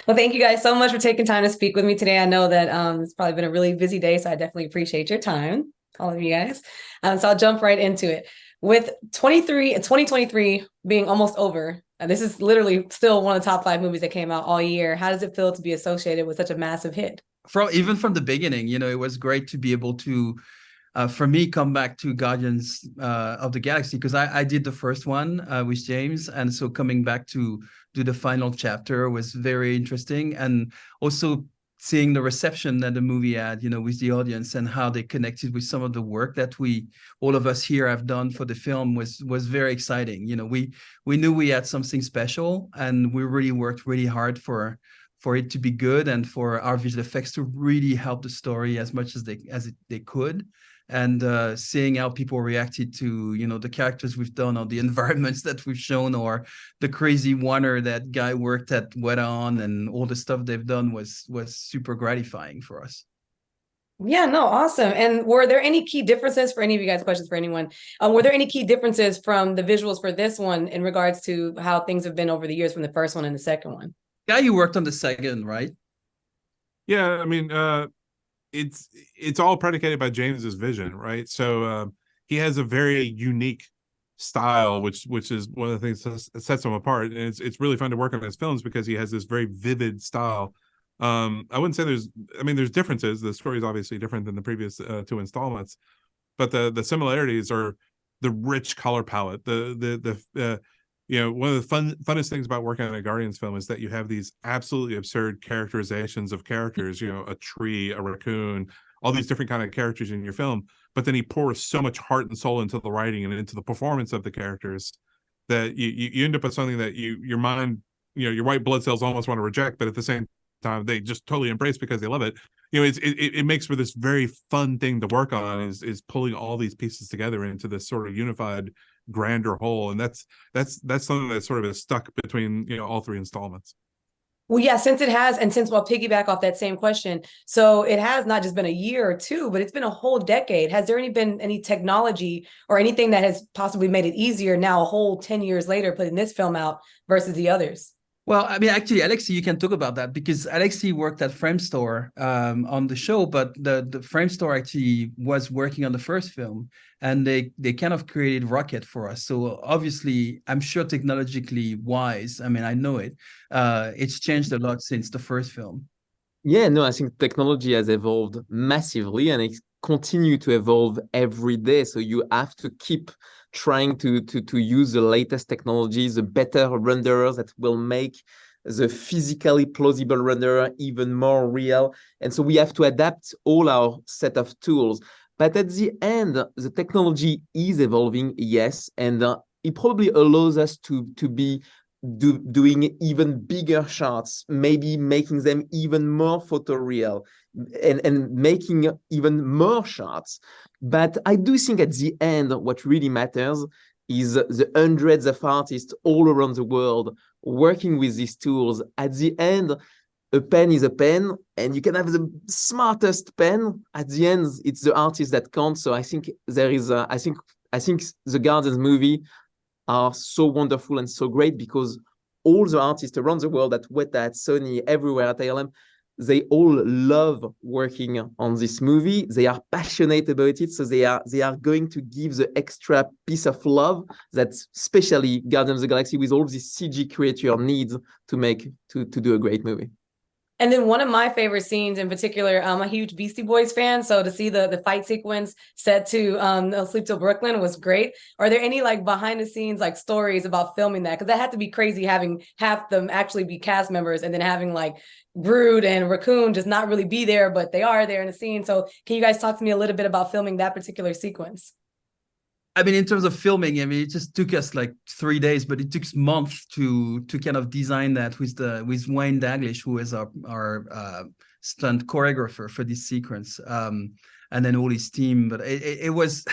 Well, thank you guys so much for taking time to speak with me today. I know that it's probably been a really busy day, so I definitely appreciate your time, all of you guys. So I'll jump right into it. With 2023 being almost over, and this is literally still one of the top five movies that came out all year. How does it feel to be associated with such a massive hit? Even from the beginning, it was great to be able to, for me, come back to Guardians of the Galaxy, because I did the first one with James, and so coming back to do the final chapter was very interesting, and also seeing the reception that the movie had, with the audience, and how they connected with some of the work that all of us here have done for the film was very exciting. We knew we had something special, and we really worked really hard for it to be good, and for our visual effects to really help the story as much as they could. And seeing how people reacted to the characters we've done, or the environments that we've shown, or the crazy wonder that guy worked at Wet On, and all the stuff they've done was super gratifying for us. Yeah, no, awesome. And were there any key differences for any of you guys? Questions for anyone? Were there any key differences from the visuals for this one in regards to how things have been over the years from the first one and the second one? Yeah, you worked on the second, right? Yeah, I mean, it's all predicated by James's vision, right? So he has a very unique style, which is one of the things that sets him apart. And it's really fun to work on his films because he has this very vivid style. I wouldn't say there's differences. The story is obviously different than the previous two installments, but the similarities are the rich color palette, one of the funnest things about working on a Guardians film is that you have these absolutely absurd characterizations of characters, a tree, a raccoon, all these different kind of characters in your film. But then he pours so much heart and soul into the writing and into the performance of the characters that you end up with something that your mind, your white blood cells almost want to reject, but at the same time they just totally embrace because they love it. It makes for this very fun thing to work on, is pulling all these pieces together into this sort of unified grander whole. And that's something that sort of is stuck between all three installments. Well, yeah, since it has, and since we'll piggyback off that same question, so it has not just been a year or two, but it's been a whole decade. Has there been any technology or anything that has possibly made it easier now, a whole 10 years later, putting this film out versus the others? Well, I mean, actually, Alexi, you can talk about that, because Alexi worked at Framestore on the show, but the Framestore actually was working on the first film, and they kind of created Rocket for us. So obviously, I'm sure technologically wise, I mean, I know it's changed a lot since the first film. Yeah, no, I think technology has evolved massively, and it continue to evolve every day. So you have to keep trying to use the latest technologies, the better renderers that will make the physically plausible renderer even more real. And so we have to adapt all our set of tools. But at the end, the technology is evolving, yes, and it probably allows us to be doing even bigger shots, maybe making them even more photoreal, and making even more shots. But I do think at the end, what really matters is the hundreds of artists all around the world working with these tools. At the end, a pen is a pen, and you can have the smartest pen. At the end, it's the artist that counts. So I think I think the Guardians movie are so wonderful and so great because all the artists around the world at Weta, at Sony, everywhere at ALM, they all love working on this movie. They are passionate about it, so they are going to give the extra piece of love that especially Guardians of the Galaxy with all this CG creature needs to do a great movie. And then one of my favorite scenes in particular, I'm a huge Beastie Boys fan. So to see the fight sequence set to No Sleep Till Brooklyn was great. Are there any like behind the scenes like stories about filming that? Because that had to be crazy having half them actually be cast members and then having like Brood and Raccoon just not really be there, but they are there in the scene. So can you guys talk to me a little bit about filming that particular sequence? I mean, in terms of filming, I mean, it just took us like 3 days, but it took months to kind of design that with Wayne Daglish, who is our stunt choreographer for this sequence, and then all his team. But it was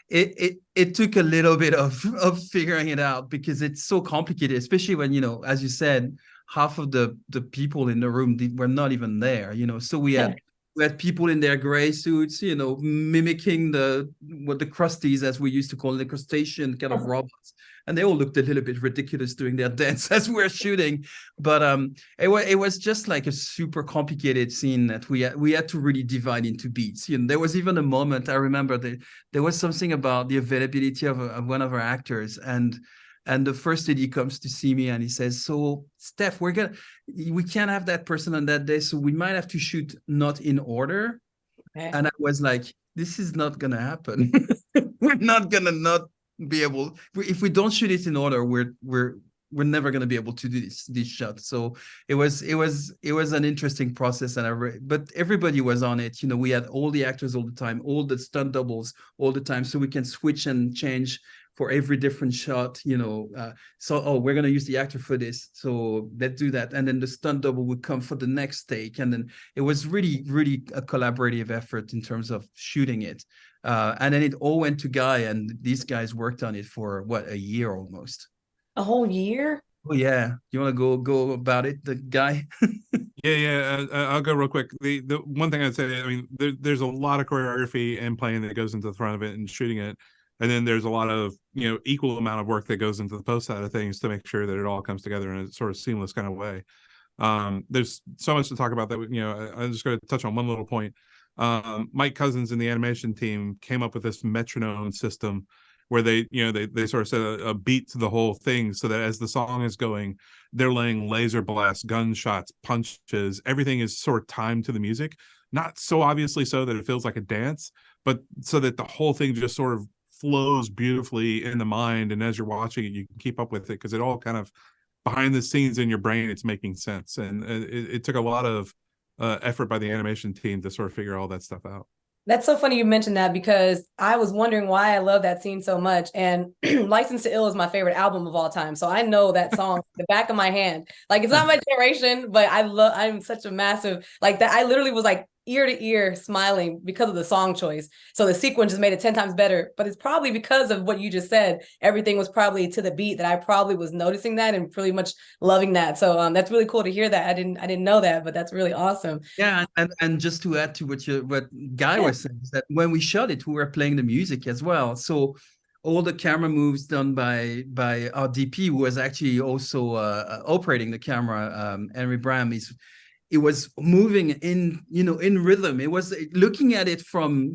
it took a little bit of figuring it out, because it's so complicated, especially when, as you said, half of the people in the room were not even there. So we We had people in their gray suits, you know, mimicking the crusties, as we used to call it, the crustacean kind of robots, and they all looked a little bit ridiculous doing their dance as we were shooting. But it was just like a super complicated scene that we had to really divide into beats. You know, there was even a moment I remember that there was something about the availability of one of our actors, and the first AD comes to see me and he says, "So Steph, we can't have that person on that day, so we might have to shoot not in order." Okay. And I was like, "This is not gonna happen. We're not gonna not be able. If we don't shoot it in order, we're never gonna be able to do this shot." So it was an interesting process, but everybody was on it. You know, we had all the actors all the time, all the stunt doubles all the time, so we can switch and change for every different shot, you know. We're going to use the actor for this, so let's do that. And then the stunt double would come for the next take. And then it was really, really a collaborative effort in terms of shooting it. And then it all went to Guy, and these guys worked on it for, a year almost. A whole year? Oh, yeah. You want to go about it, the Guy? Yeah. I'll go real quick. The one thing I'd say, I mean, there's a lot of choreography and playing that goes into the front of it and shooting it. And then there's a lot of, you know, equal amount of work that goes into the post side of things to make sure that it all comes together in a sort of seamless kind of way. There's so much to talk about that, you know, I'm just going to touch on one little point. Mike Cousins and the animation team came up with this metronome system where they sort of set a beat to the whole thing so that as the song is going, they're laying laser blasts, gunshots, punches, everything is sort of timed to the music. Not so obviously so that it feels like a dance, but so that the whole thing just sort of flows beautifully in the mind, and as you're watching it you can keep up with it because it all kind of behind the scenes in your brain it's making sense. And it took a lot of effort by the animation team to sort of figure all that stuff out. That's so funny you mentioned that, because I was wondering why I love that scene so much. And License to Ill is my favorite album of all time, so I know that song the back of my hand. Like, it's not my generation, but I'm such a massive, like, that I literally was like ear to ear smiling because of the song choice. So the sequence just made it 10 times better, but it's probably because of what you just said. Everything was probably to the beat that I probably was noticing that and pretty much loving that. So that's really cool to hear that. I didn't know that, but that's really awesome. Yeah, and just to add to what Guy was saying, is that when we shot it, we were playing the music as well. So all the camera moves done by our DP, who was actually also operating the camera, Henry Bram, it was moving in rhythm. It was looking at it from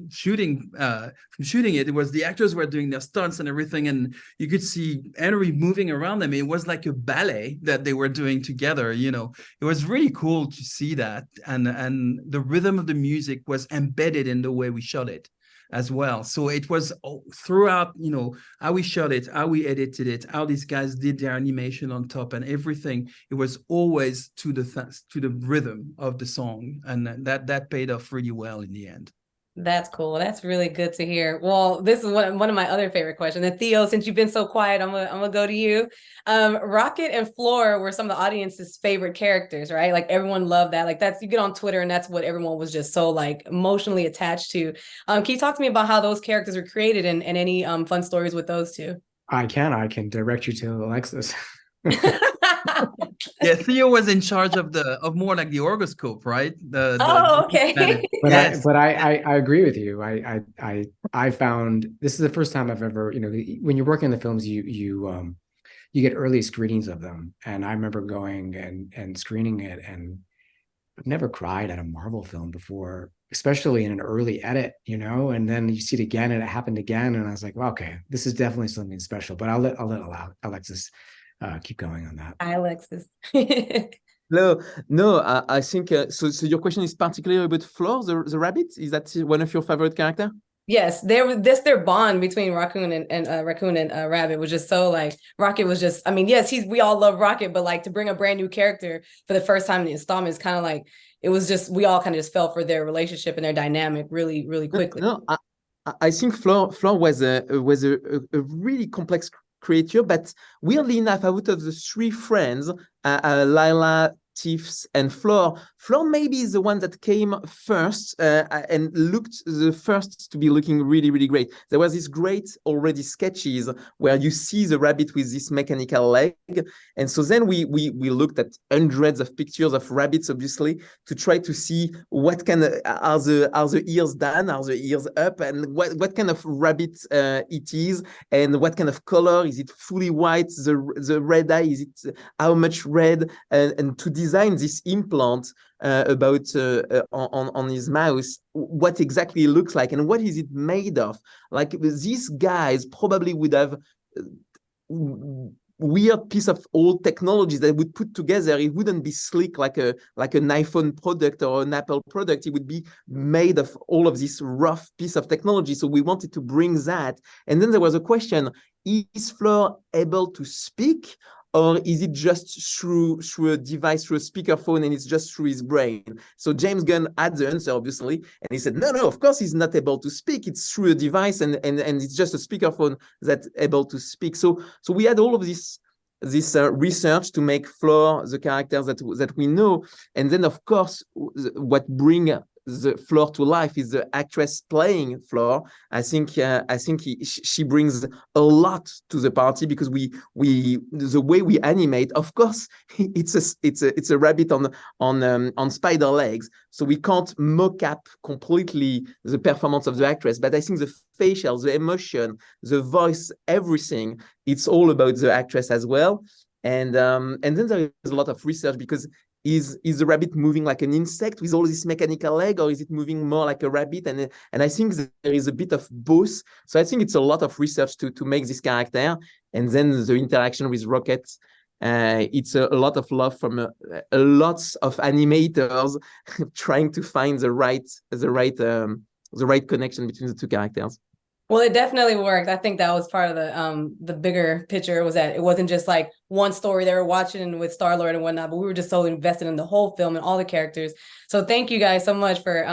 shooting it. It was the actors were doing their stunts and everything, and you could see Henry moving around them. It was like a ballet that they were doing together. You know, it was really cool to see that, and the rhythm of the music was embedded in the way we shot it as well. So it was throughout, you know, how we shot it, how we edited it, how these guys did their animation on top and everything. It was always to the rhythm of the song, and that paid off really well in the end. That's cool. That's really good to hear. Well, this is one of my other favorite questions. And Theo, since you've been so quiet, I'm gonna go to you. Rocket and Floor were some of the audience's favorite characters, right? Like, everyone loved that. Like, you get on Twitter and that's what everyone was just so like emotionally attached to. Can you talk to me about how those characters were created and any fun stories with those two? I can direct you to Alexis. Yeah, Theo was in charge of more like the orgoscope, right? Okay. But yes. I agree with you. I found this is the first time I've ever, you know, when you're working on the films, you get early screenings of them, and I remember going and screening it, and I've never cried at a Marvel film before, especially in an early edit, you know. And then you see it again, and it happened again, and I was like, well, okay, this is definitely something special. But I'll let Alexis keep going on that. Hi, Alexis. No, I think so your question is particularly about Floor, the rabbit. Is that one of your favorite character? Yes, their bond between Raccoon and Rabbit was just so, like, Rocket was just, I mean, yes, we all love Rocket, but like, to bring a brand new character for the first time in the installment is kind of like, it was just, we all kind of just fell for their relationship and their dynamic really, really quickly. No, I think Floor was a really complex creature, but weirdly enough, out of the three friends, Lila Tiff's and Fleur. Fleur maybe is the one that came first and looked the first to be looking really, really great. There was this great already sketches where you see the rabbit with this mechanical leg. And so then we looked at hundreds of pictures of rabbits, obviously, to try to see what kind of, are the ears down, are the ears up, and what kind of rabbit it is, and what kind of color. Is it fully white? The red eye, is it how much red? And to design this implant on his mouse, what exactly it looks like and what is it made of. Like these guys probably would have weird piece of old technologies that would put together. It wouldn't be sleek like an iPhone product or an Apple product. It would be made of all of this rough piece of technology. So we wanted to bring that. And then there was a question, is Fleur able to speak? Or is it just through a device, through a speakerphone, and it's just through his brain? So James Gunn had the answer, obviously, and he said, no, of course he's not able to speak. It's through a device, and it's just a speakerphone that's able to speak. So we had all of this research to make Fleur the characters that we know, and then of course what bring the Fleur to life is the actress playing Fleur. I think she brings a lot to the party, because the way we animate, of course, it's a rabbit on spider legs, so we can't mock up completely the performance of the actress. But I think the facial, the emotion, the voice, everything, it's all about the actress as well. And then there is a lot of research, because is the rabbit moving like an insect with all this mechanical leg, or is it moving more like a rabbit? And I think there is a bit of both. So I think it's a lot of research to make this character. And then the interaction with Rocket, it's a lot of love from a lot of animators trying to find the right connection between the two characters. Well, it definitely worked. I think that was part of the bigger picture, was that it wasn't just like one story they were watching with Star-Lord and whatnot, but we were just so invested in the whole film and all the characters. So thank you guys so much for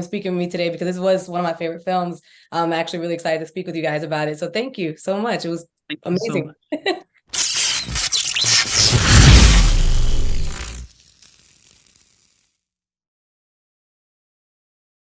speaking with me today, because this was one of my favorite films. I'm actually really excited to speak with you guys about it. So thank you so much. It was amazing. So